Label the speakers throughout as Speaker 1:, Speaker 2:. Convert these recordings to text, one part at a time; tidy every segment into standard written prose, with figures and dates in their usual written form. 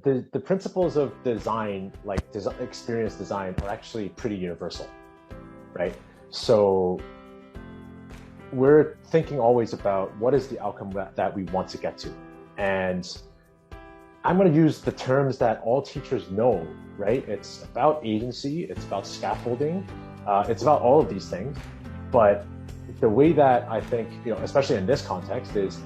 Speaker 1: the principles of design, like experience design, are actually pretty universal, right? So we're thinking always about what is the outcome that we want to get to. And I'm going to use the terms that all teachers know, right? It's about agency, it's about scaffolding, it's about all of these things. But the way that I think, especially in this context, is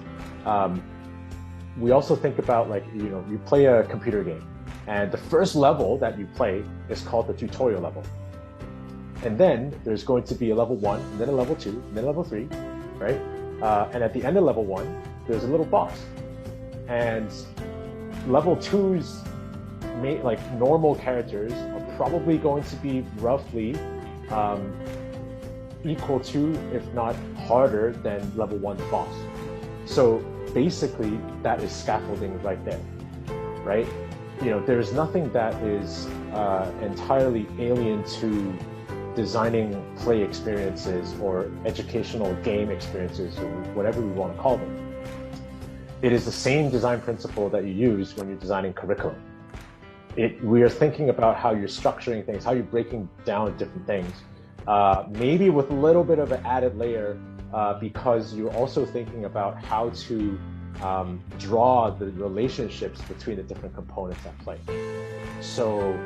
Speaker 1: we also think about, like, you play a computer game, and the first level that you play is called the tutorial level. And then there's going to be a level 1, and then a level 2, and then a level 3, right? And at the end of level 1, there's a little boss. And level 2's normal characters are probably going to be roughly equal to, if not harder than, level 1's boss. So basically, that is scaffolding right there, right? There's nothing that is entirely alien to designing play experiences or educational game experiences, or whatever we want to call them. It is the same design principle that you use when you're designing curriculum. We are thinking about how you're structuring things, how you're breaking down different things, maybe with a little bit of an added layer, because you're also thinking about how to draw the relationships between the different components at play. So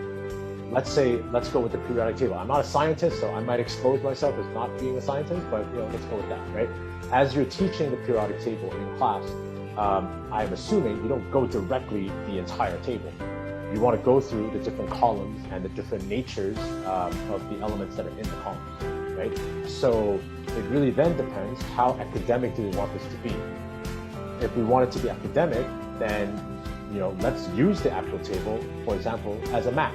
Speaker 1: let's go with the periodic table. I'm not a scientist, so I might expose myself as not being a scientist, but let's go with that, right? As you're teaching the periodic table in class, I'm assuming you don't go directly the entire table. You want to go through the different columns and the different natures of the elements that are in the columns, right? So it really then depends, how academic do we want this to be? If we want it to be academic, then let's use the actual table, for example, as a map.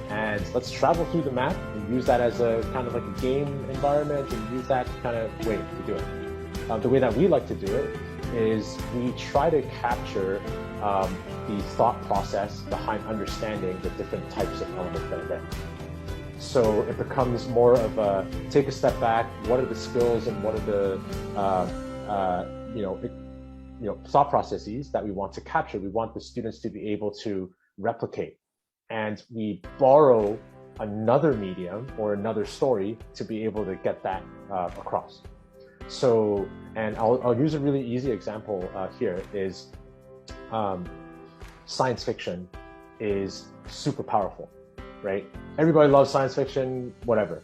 Speaker 1: And let's travel through the map and use that as a kind of like a game environment, and use that kind of way to do it. The way that we like to do it is we try to capture the thought process behind understanding the different types of elements that are there. So it becomes more of a take a step back. What are the skills and what are the thought processes that we want to capture? We want the students to be able to replicate, and we borrow another medium or another story to be able to get that across. So, and I'll use a really easy example here is science fiction is super powerful, right? Everybody loves science fiction, whatever.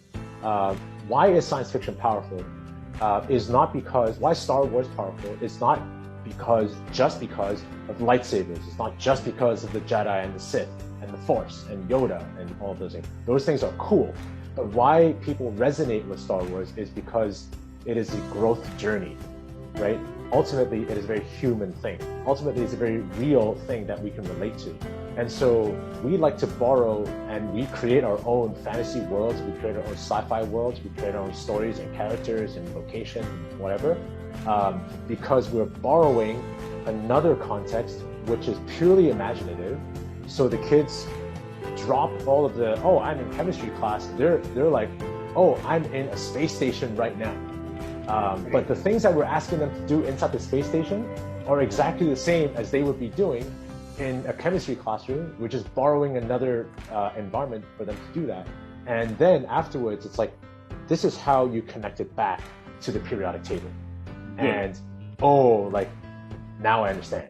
Speaker 1: Why is science fiction powerful? Why Star Wars powerful is not just because of lightsabers. It's not just because of the Jedi and the Sith and the Force and Yoda and all of those things. Those things are cool. But why people resonate with Star Wars is because it is a growth journey, right? Ultimately, it is a very human thing. Ultimately, it's a very real thing that we can relate to. And so we like to borrow, and we create our own fantasy worlds, we create our own sci-fi worlds, we create our own stories and characters and location, whatever, because we're borrowing another context which is purely imaginative. So the kids drop all of the, oh, I'm in chemistry class. They're like, oh, I'm in a space station right now. But the things that we're asking them to do inside the space station are exactly the same as they would be doing in a chemistry classroom. We're just borrowing another environment for them to do that. And then afterwards, it's like, this is how you connect it back to the periodic table. And, now I understand.